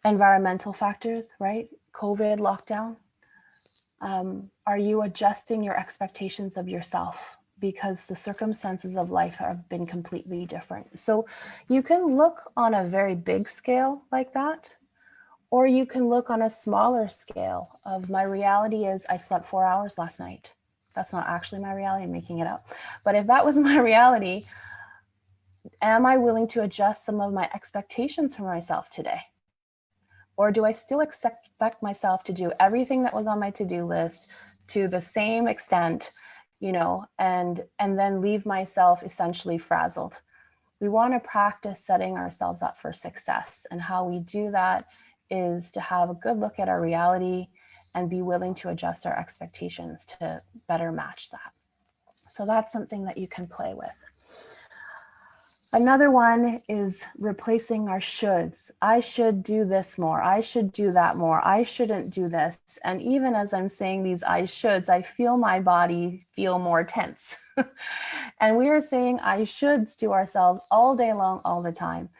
Environmental factors, right? COVID lockdown. Are you adjusting your expectations of yourself because the circumstances of life have been completely different? So you can look on a very big scale like that. Or you can look on a smaller scale of my reality is I slept 4 hours last night. That's not actually my reality, I'm making it up. But if that was my reality, am I willing to adjust some of my expectations for myself today? Or do I still expect myself to do everything that was on my to-do list to the same extent, and then leave myself essentially frazzled. We want to practice setting ourselves up for success. And how we do that is to have a good look at our reality and be willing to adjust our expectations to better match that. So that's something that you can play with. Another one is replacing our shoulds. I should do this more. I should do that more. I shouldn't do this. And even as I'm saying these I shoulds, I feel my body feel more tense. And we are saying I shoulds to ourselves all day long, all the time.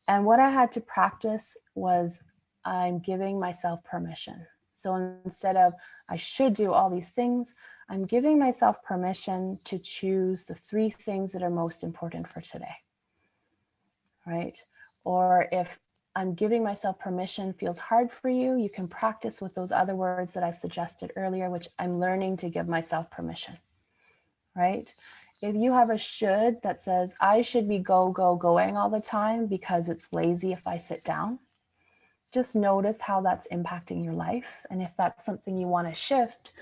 And what I had to practice was I'm giving myself permission. So instead of I should do all these things, I'm giving myself permission to choose the 3 things that are most important for today. Right? Or if I'm giving myself permission feels hard for you, you can practice with those other words that I suggested earlier, which I'm learning to give myself permission, right? If you have a should that says, I should be going all the time because it's lazy if I sit down, just notice how that's impacting your life. And if that's something you want to shift,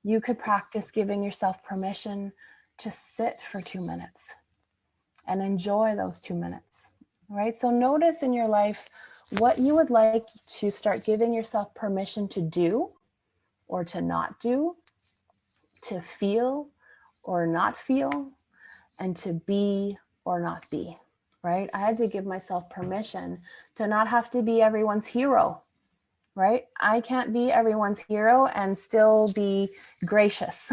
you could practice giving yourself permission to sit for 2 minutes and enjoy those 2 minutes, right? So notice in your life what you would like to start giving yourself permission to do or to not do, to feel or not feel, and to be or not be, right? I had to give myself permission to not have to be everyone's hero, right? I can't be everyone's hero and still be gracious.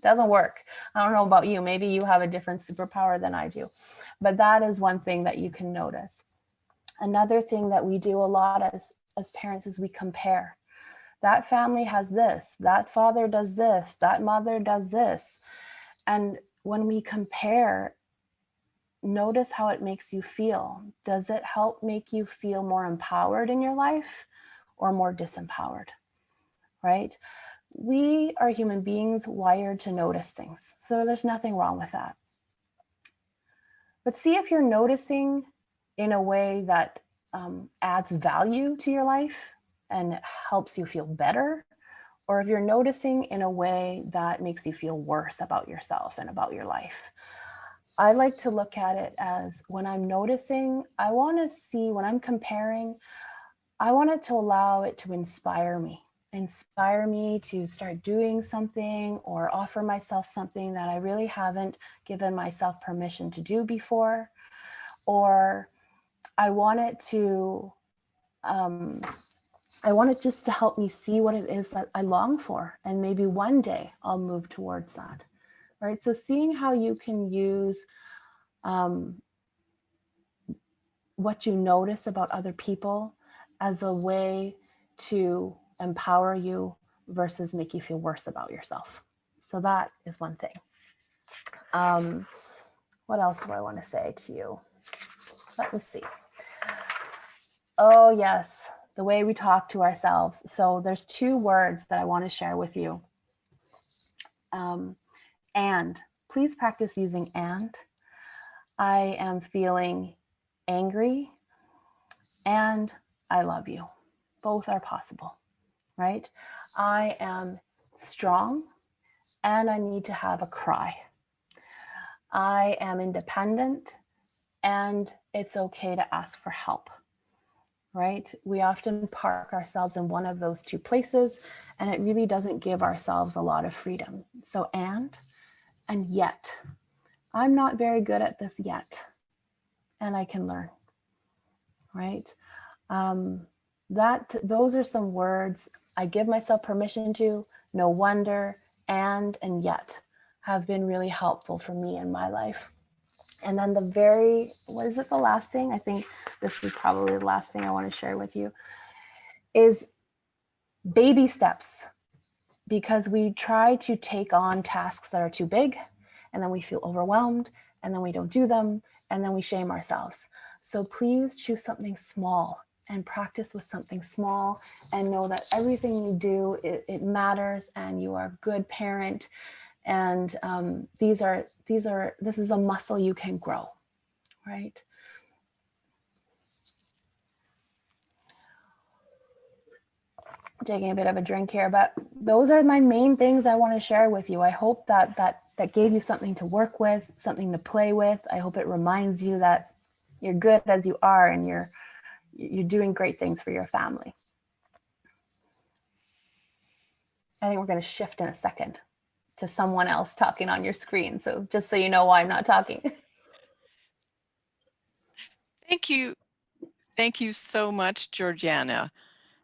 Doesn't work. I don't know about you. Maybe you have a different superpower than I do. But that is one thing that you can notice. Another thing that we do a lot as parents is we compare. That family has this, that father does this, that mother does this. And when we compare, notice how it makes you feel. Does it help make you feel more empowered in your life or more disempowered, right? We are human beings wired to notice things. So there's nothing wrong with that. But see if you're noticing in a way that adds value to your life and helps you feel better, or if you're noticing in a way that makes you feel worse about yourself and about your life. I like to look at it as when I'm noticing, I want to see, when I'm comparing, I wanted to allow it to inspire me to start doing something or offer myself something that I really haven't given myself permission to do before. Or I want it just to help me see what it is that I long for. And maybe one day I'll move towards that, right? So seeing how you can use what you notice about other people as a way to empower you versus make you feel worse about yourself. So that is one thing. What else do I want to say to you? Let me see. Oh yes, the way we talk to ourselves. So there's 2 words that I want to share with you. And please practice using and. I am feeling angry and I love you. Both are possible, right? I am strong and I need to have a cry. I am independent and it's okay to ask for help, right? We often park ourselves in one of those 2 places and it really doesn't give ourselves a lot of freedom. So and yet. I'm not very good at this yet and I can learn, right? Those are some words I give myself permission to. No wonder, and yet have been really helpful for me in my life. And then the last thing? I think this is probably the last thing I want to share with you is baby steps, because we try to take on tasks that are too big and then we feel overwhelmed and then we don't do them and then we shame ourselves. So please choose something small and practice with something small and know that everything you do, it matters and you are a good parent. And this is a muscle you can grow, right? taking a bit of a drink here, but those are my main things I want to share with you. I hope that gave you something to work with, something to play with. I hope it reminds you that you're good as you are and you're doing great things for your family. I think we're going to shift in a second to someone else talking on your screen. So just so you know why I'm not talking. Thank you. Thank you so much, Georgianna.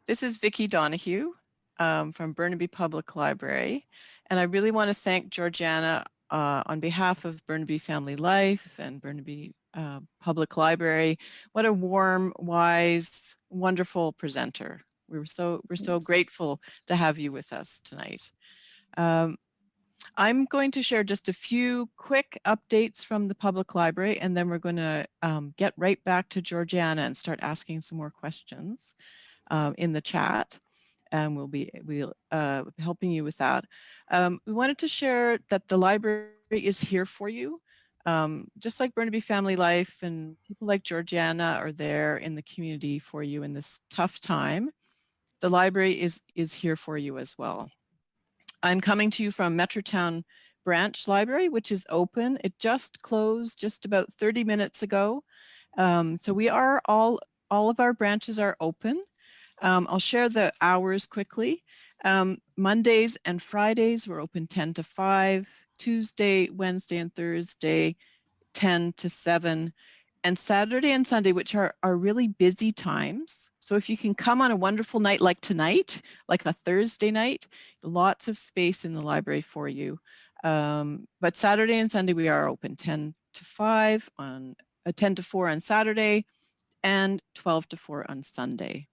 This is Vicki Donahue from Burnaby Public Library. And I really want to thank Georgianna on behalf of Burnaby Family Life and Burnaby Public Library. What a warm, wise, wonderful presenter. We're so grateful to have you with us tonight. I'm going to share just a few quick updates from the public library, and then we're going to get right back to Georgianna and start asking some more questions in the chat, and we'll be helping you with that. We wanted to share that the library is here for you. Just like Burnaby Family Life, and people like Georgianna are there in the community for you in this tough time. The library is here for you as well. I'm coming to you from Metrotown Branch Library, which is open. It just closed just about 30 minutes ago. So we are all of our branches are open. I'll share the hours quickly. Mondays and Fridays, we're open 10 to 5. Tuesday, Wednesday, and Thursday, 10 to 7. And Saturday and Sunday, which are really busy times. So if you can come on a wonderful night like tonight, like a Thursday night, lots of space in the library for you. But Saturday and Sunday, we are open 10 to 5 on 10 to 4 on Saturday and 12 to 4 on Sunday.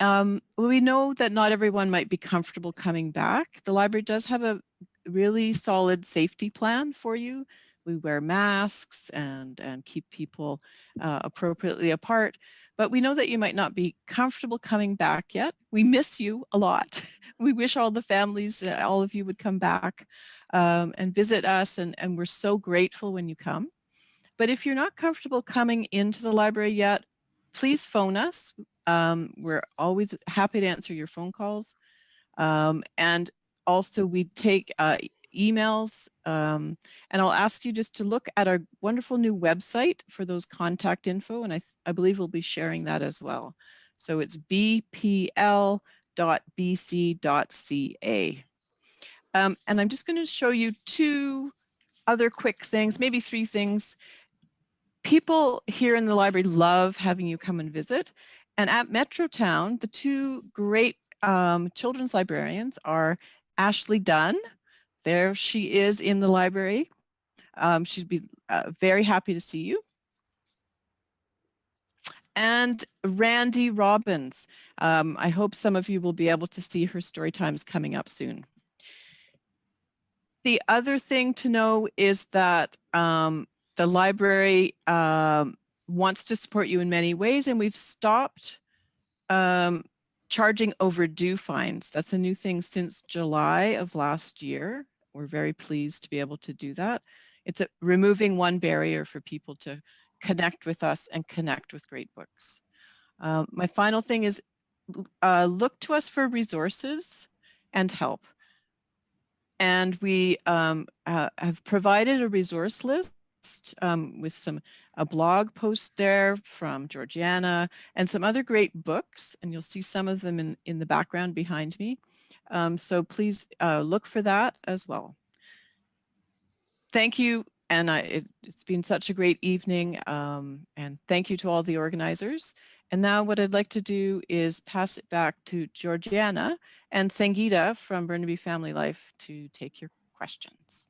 We know that not everyone might be comfortable coming back. The library does have a really solid safety plan for you. We wear masks and keep people appropriately apart. But we know that you might not be comfortable coming back yet. We miss you a lot. We wish all the families, all of you would come back and visit us. And we're so grateful when you come. But if you're not comfortable coming into the library yet, please phone us. We're always happy to answer your phone calls. And also we take emails, and I'll ask you just to look at our wonderful new website for those contact info, and I believe we'll be sharing that as well. So it's bpl.bc.ca. And I'm just going to show you 2 other quick things, maybe 3 things. People here in the library love having you come and visit. And at Metrotown, the 2 great children's librarians are Ashley Dunn. There she is in the library. She'd be very happy to see you. And Randy Robbins. I hope some of you will be able to see her story times coming up soon. The other thing to know is that the library wants to support you in many ways, and we've stopped charging overdue fines. That's a new thing since July of last year. We're very pleased to be able to do that. It's removing one barrier for people to connect with us and connect with great books. My final thing is look to us for resources and help. And we have provided a resource list with a blog post there from Georgianna and some other great books, and you'll see some of them in the background behind me. So please look for that as well. Thank you, and it's been such a great evening, and thank you to all the organizers. And now what I'd like to do is pass it back to Georgianna and Sangeeta from Burnaby Family Life to take your questions.